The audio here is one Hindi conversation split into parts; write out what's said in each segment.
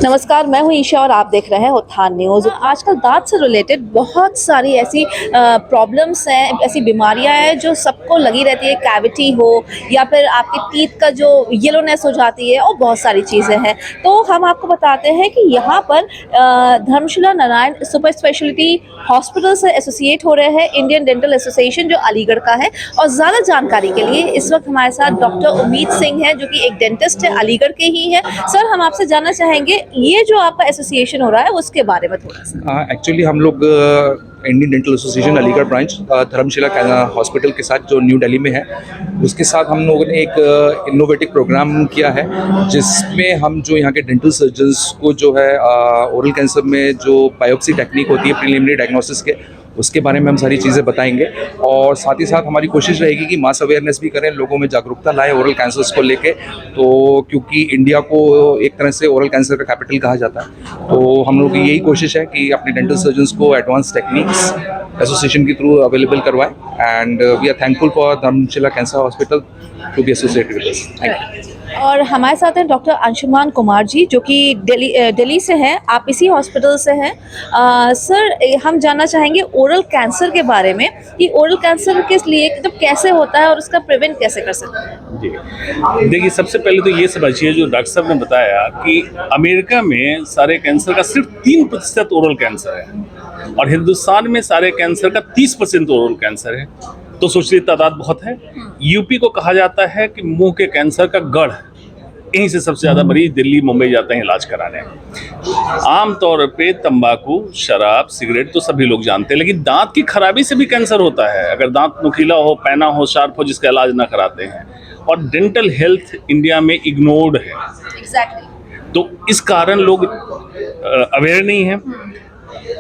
नमस्कार, मैं हूँ ईशा और आप देख रहे हैं उत्थान न्यूज़। आजकल दांत से रिलेटेड बहुत सारी ऐसी प्रॉब्लम्स हैं, ऐसी बीमारियां हैं जो सबको लगी रहती है। कैविटी हो या फिर आपके टीथ का जो येलोनेस हो जाती है और बहुत सारी चीज़ें हैं। तो हम आपको बताते हैं कि यहाँ पर धर्मशाला नारायण सुपर स्पेशलिटी हॉस्पिटल से एसोसिएट हो रहे हैं इंडियन डेंटल एसोसिएशन जो अलीगढ़ का है। और ज़्यादा जानकारी के लिए इस वक्त हमारे साथ डॉक्टर उम्मीद सिंह हैं जो कि एक डेंटिस्ट है, अलीगढ़ के ही हैं। सर, हम आपसे जानना चाहेंगे ये जो आपका एसोसिएशन हो रहा है उसके बारे में थोड़ा सा। एक्चुअली हम लोग Indian Dental Association Aligarh branch Dharamshala hospital के साथ जो न्यू दिल्ली में है उसके साथ हम लोगों ने एक इनोवेटिव प्रोग्राम किया है जिसमें हम जो यहाँ के डेंटल सर्जन्स को जो है ओरल कैंसर में जो बायोप्सी टेक्निक होती है प्रीलिमिनरी डायग्नोसिस के उसके बारे में हम सारी चीज़ें बताएंगे। और साथ ही साथ हमारी कोशिश रहेगी कि मास अवेयरनेस भी करें, लोगों में जागरूकता लाएं ओरल कैंसर्स को लेके। तो क्योंकि इंडिया को एक तरह से ओरल कैंसर का कैपिटल कहा जाता है, तो हम लोग की यही कोशिश है कि अपने डेंटल सर्जन्स को एडवांस टेक्निक्स एसोसिएशन के थ्रू अवेलेबल करवाएं। And we are thankful for Dharamshala cancer hospital to be associated with us. Thank you. और हमारे साथ हैं डॉक्टर अंशुमान कुमार जी जो कि दिल्ली से हैं, आप इसी हॉस्पिटल से हैं। सर, हम जानना चाहेंगे ओरल कैंसर के बारे में कि ओरल कैंसर के लिए मतलब कैसे होता है और उसका प्रिवेंट कैसे कर सकते हैं। जी देखिए, सबसे पहले तो ये समझिए जो डॉक्टर साहब ने बताया कि अमेरिका में सारे कैंसर का सिर्फ 3% ओरल कैंसर है और हिंदुस्तान में सारे कैंसर का 30% ओरल कैंसर है। तो सोच ली तादाद बहुत है। यूपी को कहा जाता है कि मुंह के कैंसर का गढ़, यहीं से सबसे ज़्यादा मरीज दिल्ली मुंबई जाते हैं इलाज कराने। आमतौर पे तंबाकू, शराब, सिगरेट तो सभी लोग जानते हैं, लेकिन दांत की खराबी से भी कैंसर होता है। अगर दांत नुकीला हो, पैना हो, शार्प हो, जिसका इलाज ना कराते हैं। और डेंटल हेल्थ इंडिया में इग्नोर्ड है। तो इस कारण लोग अवेयर नहीं है।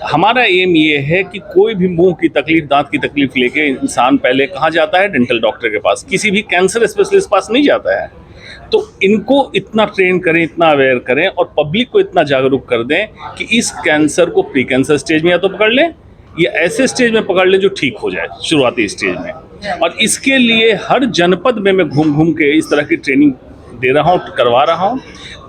हमारा एम ये है कि कोई भी मुंह की तकलीफ, दांत की तकलीफ लेके इंसान पहले कहाँ जाता है? डेंटल डॉक्टर के पास, किसी भी कैंसर स्पेशलिस्ट पास नहीं जाता है। तो इनको इतना ट्रेन करें, इतना अवेयर करें और पब्लिक को इतना जागरूक कर दें कि इस कैंसर को प्री कैंसर स्टेज में या तो पकड़ लें या ऐसे स्टेज में पकड़ लें जो ठीक हो जाए शुरुआती स्टेज में। और इसके लिए हर जनपद में मैं घूम घूम के इस तरह की ट्रेनिंग दे रहा हूँ, करवा रहा हूँ,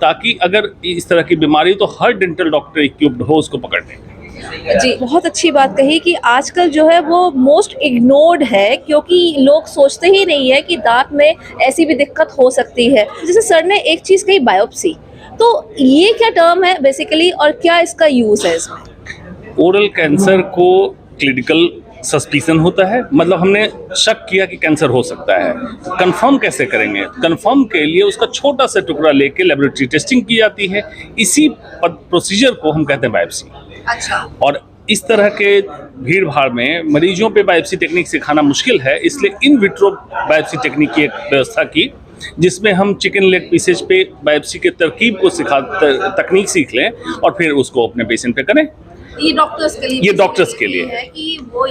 ताकि अगर इस तरह की बीमारी तो हर डेंटल डॉक्टर इक्विप्ड हो उसको पकड़ लें। जी, बहुत अच्छी बात कही कि आजकल जो है वो मोस्ट इग्नोर्ड है क्योंकि लोग सोचते ही नहीं है कि दांत में ऐसी भी दिक्कत हो सकती है। जैसे सर ने एक चीज़ कही, बायोप्सी, तो ये क्या टर्म है बेसिकली और क्या इसका यूज़ है इसमें? ओरल कैंसर को क्लिनिकल सस्पिशन होता है, मतलब हमने शक किया कि कैंसर हो सकता है। तो कंफर्म कैसे करेंगे? कंफर्म के लिए उसका छोटा सा टुकड़ा लेके लेबोरेटरी टेस्टिंग की जाती है। इसी प्रोसीजर को हम कहते हैं बायोप्सी। अच्छा। और इस तरह के भीड़ भाड़ में मरीजों पे बायोप्सी टेक्निक सिखाना मुश्किल है, इसलिए इन विट्रो बायोप्सी टेक्निक की एक व्यवस्था की जिसमें हम चिकन लेग पीसेज पे बायोप्सी के तरकीब को तकनीक सीख लें और फिर उसको अपने पेशेंट पे करें। ये डॉक्टर्स के लिए, ये डॉक्टर्स के लिए है कि वो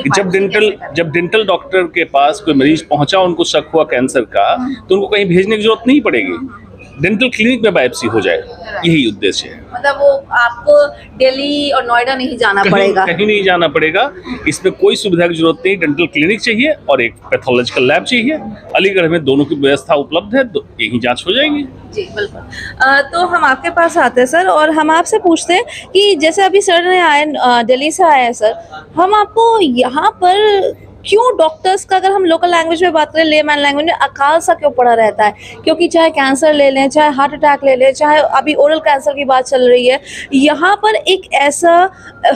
जब डेंटल डॉक्टर के पास कोई मरीज पहुंचा, उनको शक हुआ कैंसर का, तो उनको कहीं भेजने की जरूरत नहीं पड़ेगी, डेंटल क्लिनिक में बायोप्सी हो जाए। यही उद्देश्य है। मतलब वो आपको दिल्ली और नोएडा नहीं जाना पड़ेगा, कहीं नहीं जाना पड़ेगा। इसमें कोई सुविधा की जरूरत नहीं। डेंटल क्लिनिक चाहिए और एक पैथोलॉजिकल लैब चाहिए। अलीगढ़ में दोनों की व्यवस्था उपलब्ध है, तो यही जांच हो जाएगी। जी बिल्कुल। तो हम आपके पास आते हैं सर और हम आपसे पूछते हैं कि जैसे अभी सर ने आए, दिल्ली से आए हैं सर, हम आपको यहाँ पर क्यों डॉक्टर्स का, अगर हम लोकल लैंग्वेज में बात करें, लेमैन लैंग्वेज में, अकाल सा क्यों पड़ा रहता है? क्योंकि चाहे कैंसर ले लें, चाहे हार्ट अटैक ले लें, चाहे अभी ओरल कैंसर की बात चल रही है, यहाँ पर एक ऐसा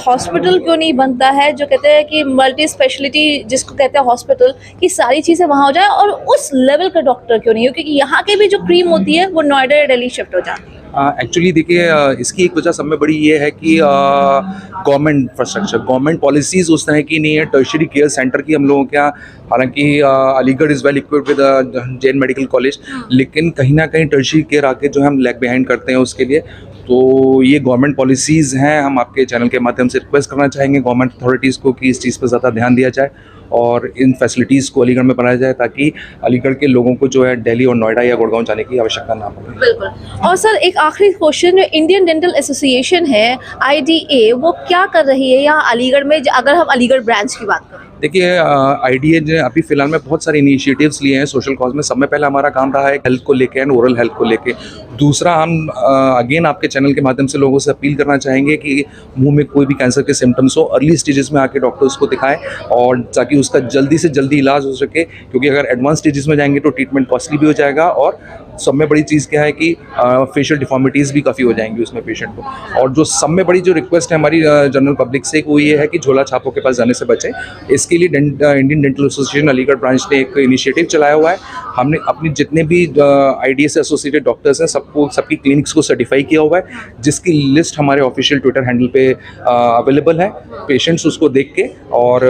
हॉस्पिटल क्यों नहीं बनता है जो कहते हैं कि मल्टी स्पेशलिटी जिसको कहते हैं हॉस्पिटल, की सारी चीज़ें वहाँ हो जाए और उस लेवल का डॉक्टर क्यों नहीं हो? क्योंकि यहाँ के भी जो क्रीम होती है वो नोएडा या दिल्ली शिफ्ट हो जाती है। एक्चुअली देखिए, इसकी एक वजह सब में बड़ी ये है कि गवर्नमेंट इंफ्रास्ट्रक्चर, गवर्नमेंट पॉलिसीज़ उस तरह की नहीं है। टर्शियरी केयर सेंटर की हम लोगों के यहाँ, हालांकि Aligarh is well equipped with Jain medical college, लेकिन कहीं ना कहीं टर्शियरी केयर आके जो हम लैग बिहाइंड करते हैं उसके लिए। तो ये गवर्नमेंट पॉलिसीज़ हैं। हम आपके चैनल के माध्यम से रिक्वेस्ट करना चाहेंगे गवर्नमेंट अथॉरिटीज़ को कि इस चीज़ पर ज़्यादा ध्यान दिया जाए और इन फैसिलिटीज़ को अलीगढ़ में बनाया जाए ताकि अलीगढ़ के लोगों को जो है दिल्ली और नोएडा या गुड़गांव जाने की आवश्यकता ना पड़े। बिल्कुल। और सर एक आखिरी क्वेश्चन, जो इंडियन डेंटल एसोसिएशन है IDA, वो क्या कर रही है यहाँ अलीगढ़ में, अगर हम अलीगढ़ ब्रांच की बात करें? देखिए आईडीए ने अभी फिलहाल में बहुत सारे इनिशिएटिव्स लिए हैं सोशल कॉज में। सब में पहले हमारा काम रहा है हेल्थ को लेके एंड ओरल हेल्थ को लेके। दूसरा हम अगेन आपके चैनल के माध्यम से लोगों से अपील करना चाहेंगे कि मुंह में कोई भी कैंसर के सिम्टम्स हो अर्ली स्टेजेस में आके डॉक्टर्स को दिखाएं, और ताकि उसका जल्दी से जल्दी इलाज हो सके, क्योंकि अगर एडवांस स्टेजेस में जाएंगे तो ट्रीटमेंट कॉस्टली भी हो जाएगा, और सब में बड़ी चीज़ क्या है कि फेशियल डिफॉर्मिटीज़ भी काफ़ी हो जाएंगी उसमें पेशेंट को। और जो सब में बड़ी जो रिक्वेस्ट है हमारी जनरल पब्लिक से वो ये है कि झोला छापों के पास जाने से बचें। इसके लिए Indian Dental Association Aligarh branch ने एक इनिशिएटिव चलाया हुआ है। हमने अपनी जितने भी आईडीए से एसोसिएटेड डॉक्टर्स हैं सबकी क्लिनिक्स को सर्टिफाई किया हुआ है, जिसकी लिस्ट हमारे ऑफिशियल ट्विटर हैंडल पे अवेलेबल है। पेशेंट्स उसको देख के और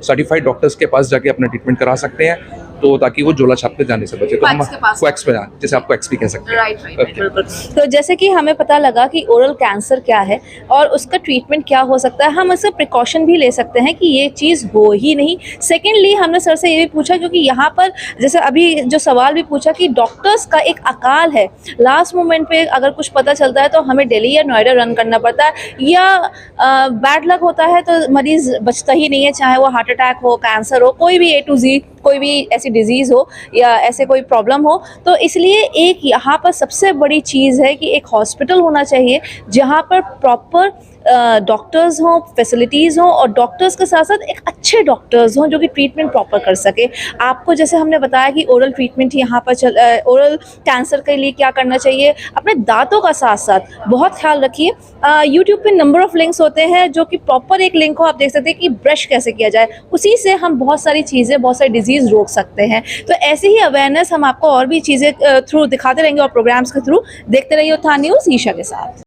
सर्टिफाइड डॉक्टर्स के पास जाके अपना ट्रीटमेंट करा सकते हैं, तो ताकि वो झोला छाप पे जाने से बचे। तो हम क्वैक्स पे जाएं, जैसे आपको एक्स भी कह सकते हैं। राइट, बिल्कुल। तो जैसे कि हमें पता लगा कि ओरल कैंसर क्या है और उसका ट्रीटमेंट क्या हो सकता है, हम इसका प्रिकॉशन भी ले सकते हैं कि ये चीज़ हो ही नहीं। सेकेंडली हमने सर से ये भी पूछा, क्योंकि यहाँ पर जैसे अभी जो सवाल भी पूछा कि डॉक्टर्स का एक अकाल है, लास्ट मोमेंट पे अगर कुछ पता चलता है तो हमें दिल्ली या नोएडा रन करना पड़ता है, या बैड लक होता है तो मरीज़ बचता ही नहीं है, चाहे वो हार्ट अटैक हो, कैंसर हो, कोई भी A to Z कोई भी ऐसी डिजीज़ हो या ऐसे कोई प्रॉब्लम हो। तो इसलिए एक यहाँ पर सबसे बड़ी चीज़ है कि एक हॉस्पिटल होना चाहिए जहाँ पर प्रॉपर डॉक्टर्स हों, फैसिलिटीज़ हों, और डॉक्टर्स के साथ साथ एक अच्छे डॉक्टर्स हों जो कि ट्रीटमेंट प्रॉपर कर सके। आपको जैसे हमने बताया कि ओरल ट्रीटमेंट यहाँ पर ओरल कैंसर के लिए क्या करना चाहिए, अपने दांतों का साथ साथ बहुत ख्याल रखिए। यूट्यूब पे नंबर ऑफ़ लिंक्स होते हैं जो कि प्रॉपर एक लिंक को आप देख सकते हैं कि ब्रश कैसे किया जाए, उसी से हम बहुत सारी चीज़ें, बहुत सारी डिजीज़ रोक सकते हैं। तो ऐसे ही अवेयरनेस हम आपको और भी चीज़ें थ्रू दिखाते रहेंगे और प्रोग्राम्स के थ्रू। देखते रहिए उत्थान न्यूज़ ईशा के साथ।